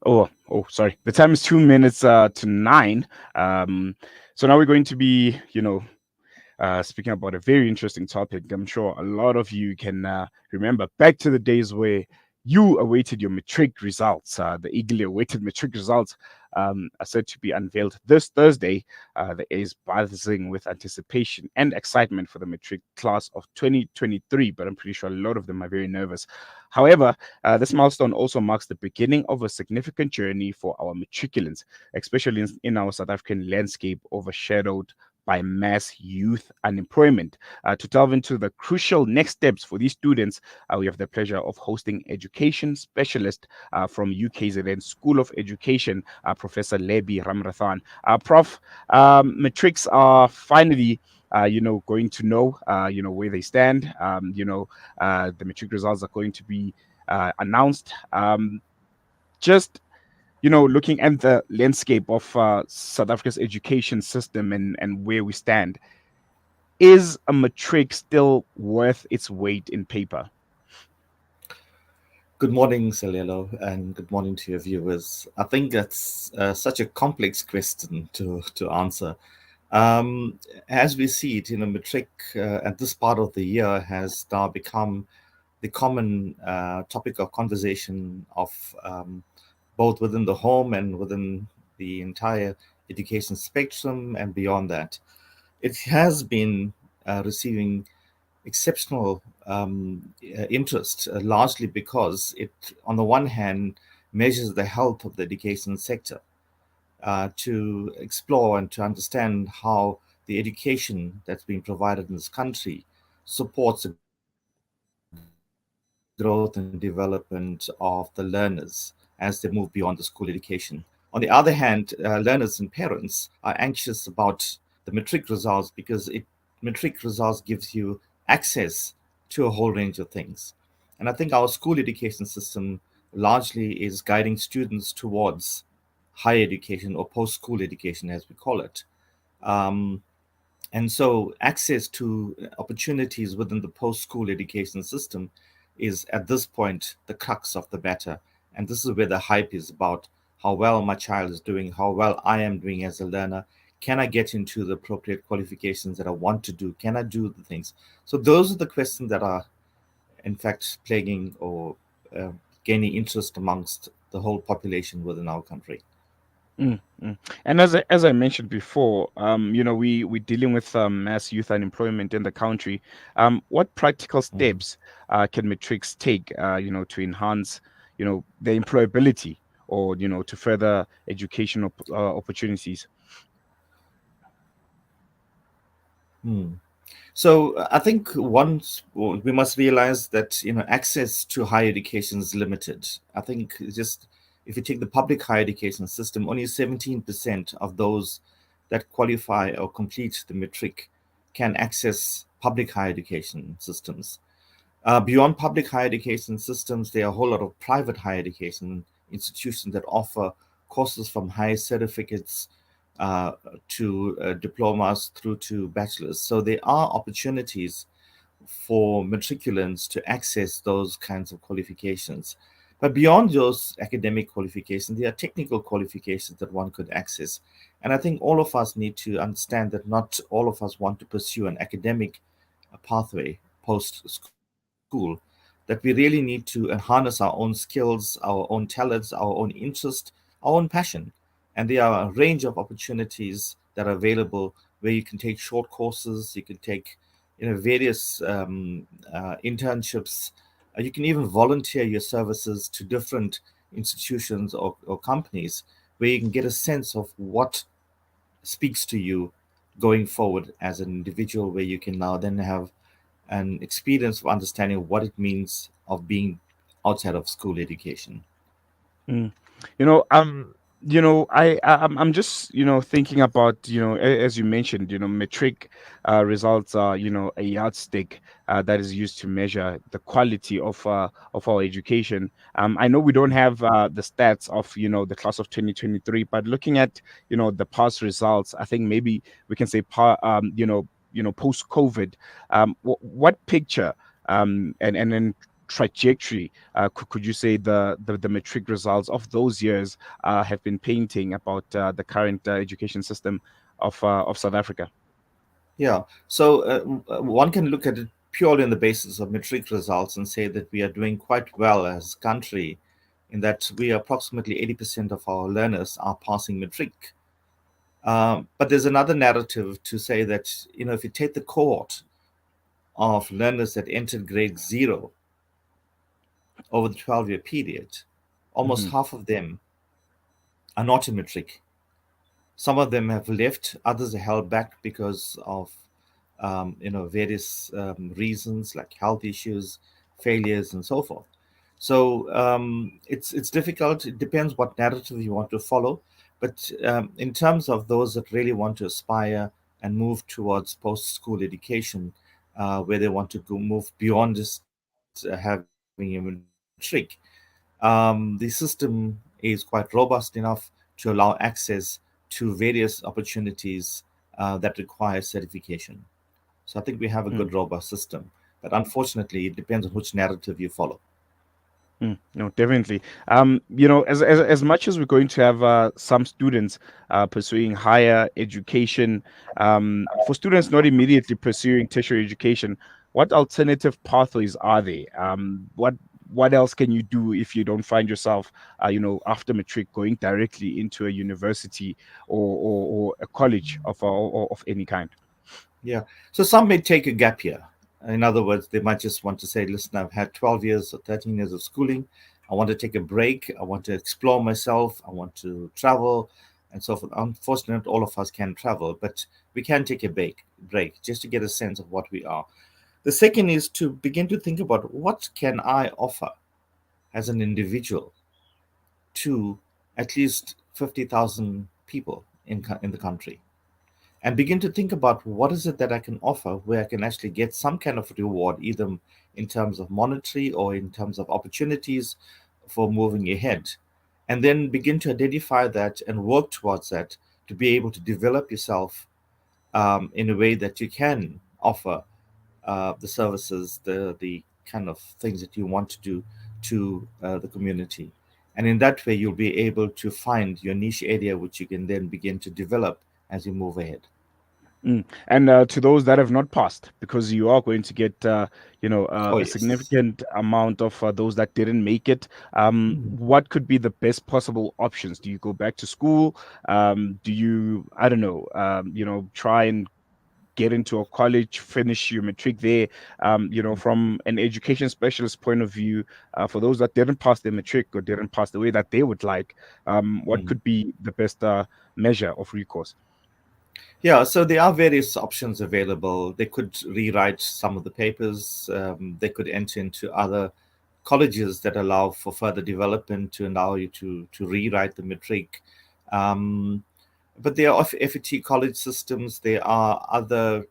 Sorry. The time is 2 minutes to 9. Um, so now we're going to be, speaking about a very interesting topic. I'm sure a lot of you can remember back to the days where you awaited your matric results. The eagerly awaited matric results are said to be unveiled this Thursday. That is buzzing with anticipation and excitement for the matric class of 2023, but I'm pretty sure a lot of them are very nervous. However, this milestone also marks the beginning of a significant journey for our matriculants, especially in our South African landscape overshadowed by mass youth unemployment. To delve into the crucial next steps for these students, we have the pleasure of hosting education specialist from UKZN School of Education, Professor Labby Ramrathan. Prof, matrics are finally going to know, where they stand. The matric results are going to be announced. Just looking at the landscape of South Africa's education system and where we stand, is a matric still worth its weight in paper? Good morning, Celielo, and good morning to your viewers. I think that's such a complex question to answer. As we see it, matric at this part of the year has now become the common topic of conversation of both within the home and within the entire education spectrum and beyond that. It has been receiving exceptional interest, largely because it, on the one hand, measures the health of the education sector, to explore and to understand how the education that's being provided in this country supports the growth and development of the learners as they move beyond the school education. On the other hand, learners and parents are anxious about the matric results because matric results gives you access to a whole range of things. And I think our school education system largely is guiding students towards higher education or post-school education, as we call it. Um, and so access to opportunities within the post-school education system is at this point the crux of the matter. And this is where the hype is about how well my child is doing, how well I am doing as a learner. Can I get into the appropriate qualifications that I want to do? Can I do the things? So those are the questions that are in fact plaguing or uh, gaining interest amongst the whole population within our country. Mm, mm. And as I mentioned before, we're dealing with mass youth unemployment in the country. What practical Mhm. steps can matrics take, to enhance, their employability, or to further educational opportunities? Hmm. So I think once we must realize that access to higher education is limited. I think it's just if you take the public higher education system, only 17% of those that qualify or complete the matric can access public higher education systems. Beyond public higher education systems, there are a whole lot of private higher education institutions that offer courses from higher certificates uh, to diplomas through to bachelors. So there are opportunities for matriculants to access those kinds of qualifications. But beyond those academic qualifications, there are technical qualifications that one could access. And I think all of us need to understand that not all of us want to pursue an academic pathway post school, that we really need to harness our own skills, our own talents, our own interest, our own passion. And there are a range of opportunities that are available where you can take short courses, you can take various internships. You can even volunteer your services to different institutions or companies where you can get a sense of what speaks to you going forward as an individual, where you can now then have an experience of understanding what it means of being outside of school education. Mm. You know, I'm just thinking about as you mentioned, metric results are a yardstick that is used to measure the quality of our education. I know we don't have the stats of the class of 2023, but looking at the past results, I think maybe we can say post COVID, what picture and then trajectory could you say the matric results of those years have been painting about the current education system of South Africa? Yeah. So one can look at it purely on the basis of metric results and say that we are doing quite well as a country, in that we approximately 80% of our learners are passing metric. But there's another narrative to say that, if you take the cohort of learners that entered grade zero over the 12-year period, almost Hmm. half of them are not in matric. Some of them have left, others are held back because of various reasons like health issues, failures, and so forth. So it's difficult. It depends what narrative you want to follow. But in terms of those that really want to aspire and move towards post-school education, where they want to go move beyond just having a matric, the system is quite robust enough to allow access to various opportunities that require certification. So I think we have a good, robust system. But unfortunately, it depends on which narrative you follow. No, definitely. As much as we're going to have some students pursuing higher education, for students not immediately pursuing tertiary education, what alternative pathways are there? What else can you do if you don't find yourself, after matric going directly into a university or a college of any kind? Yeah. So some may take a gap year. In other words, they might just want to say, listen, I've had 12 years or 13 years of schooling. I want to take a break. I want to explore myself. I want to travel and so forth. Unfortunately, all of us can travel, but we can take a break just to get a sense of what we are. The second is to begin to think about what can I offer as an individual to at least 50,000 people in the country, and begin to think about what is it that I can offer where I can actually get some kind of reward, either in terms of monetary or in terms of opportunities for moving ahead. And then begin to identify that and work towards that to be able to develop yourself in a way that you can offer the services, the kind of things that you want to do to the community. And in that way, you'll be able to find your niche area, which you can then begin to develop as you move ahead. And to those that have not passed, because you are going to get, Oh, a yes. significant amount of those that didn't make it. What could be the best possible options? Do you go back to school? Do you, I don't know, try and get into a college, finish your matric there? From an education specialist point of view, for those that didn't pass their matric or didn't pass the way that they would like, what Mhm. could be the best measure of recourse? Yeah, so there are various options available. They could rewrite some of the papers. They could enter into other colleges that allow for further development to allow you to rewrite the matric. Um, but there are FET college systems. There are other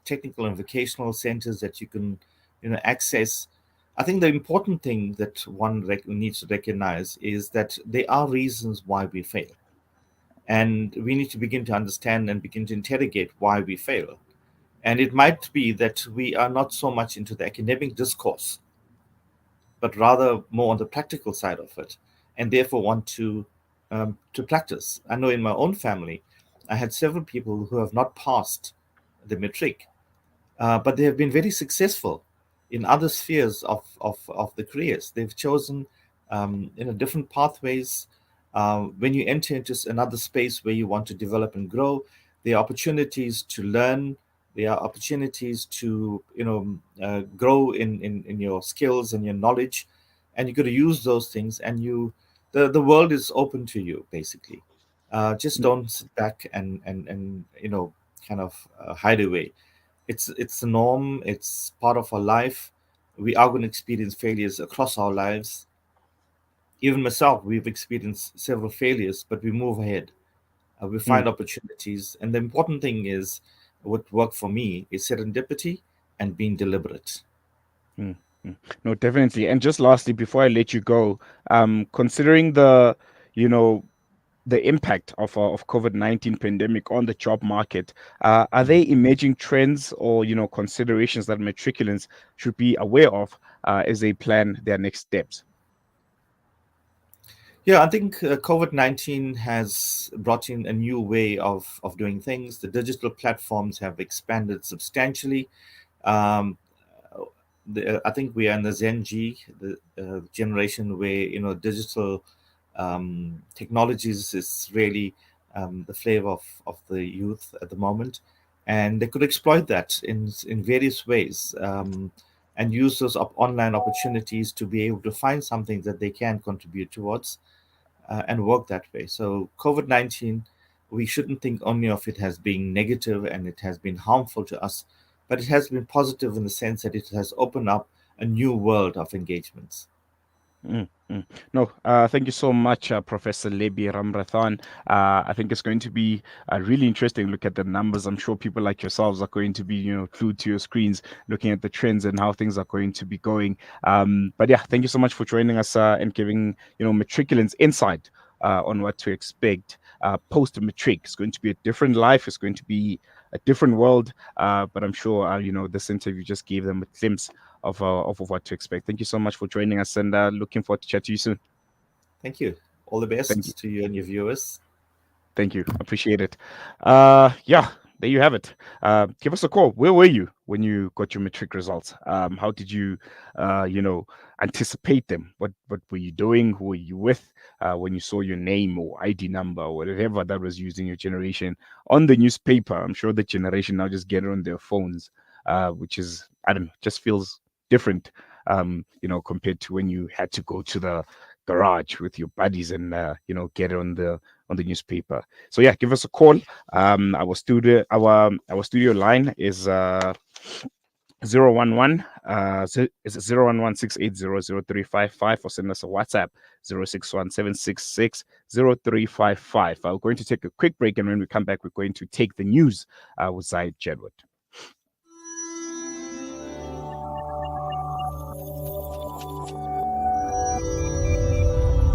technical and vocational centers that you can, access. I think the important thing that one needs to recognize is that there are reasons why we fail, and we need to begin to understand and begin to interrogate why we fail. And it might be that we are not so much into the academic discourse, but rather more on the practical side of it, and therefore want to practice. I know in my own family, I had several people who have not passed the matric, but they have been very successful in other spheres of the careers. They've chosen different pathways. When you enter into another space where you want to develop and grow, there are opportunities to learn. There are opportunities to grow in your skills and your knowledge, and you got to use those things. And the world is open to you basically. Just don't sit back and kind of hide away. It's the norm. It's part of our life. We are going to experience failures across our lives. Even myself, we've experienced several failures, but we move ahead. We Mm. find opportunities, and the important thing is, what worked for me is serendipity and being deliberate. Mm, mm. No, definitely. And just lastly, before I let you go, considering the, you know, the impact of COVID-19 pandemic on the job market, are there emerging trends or considerations that matriculants should be aware of as they plan their next steps? Yeah, I think COVID-19 has brought in a new way of doing things. The digital platforms have expanded substantially. Um, I think we are in the Gen G, the generation where digital technologies is really the flavor of the youth at the moment, and they could exploit that in various ways, and use those online opportunities to be able to find something that they can contribute towards, and work that way. So COVID-19, we shouldn't think only of it as being negative and it has been harmful to us, but it has been positive in the sense that it has opened up a new world of engagements. Mm, mm. No, thank you so much, Professor Labby Ramrathan. I think it's going to be a really interesting look at the numbers. I'm sure people like yourselves are going to be, glued to your screens, looking at the trends and how things are going to be going. But yeah, thank you so much for joining us and giving, matriculants insight on what to expect post matric. It's going to be a different life. It's going to be a different world. But I'm sure, this interview just gave them a glimpse of what to expect. Thank you so much for joining us, and looking forward to chat to you soon. Thank you. All the Thank you. best to you and your viewers. Thank you. Appreciate it. Yeah, there you have it. Give us a call. Where were you when you got your matric results? How did you, anticipate them? What were you doing? Who were you with when you saw your name or ID number or whatever that was used in your generation on the newspaper? I'm sure the generation now just get it on their phones, which is, I don't know, just feels different. Compared to when you had to go to the garage with your buddies and get it on the newspaper. So yeah, give us a call. Our studio line is 011 is 01168000355, or send us a WhatsApp 0617660355. We're going to take a quick break, and when we come back, we're going to take the news with Zaid Jedward.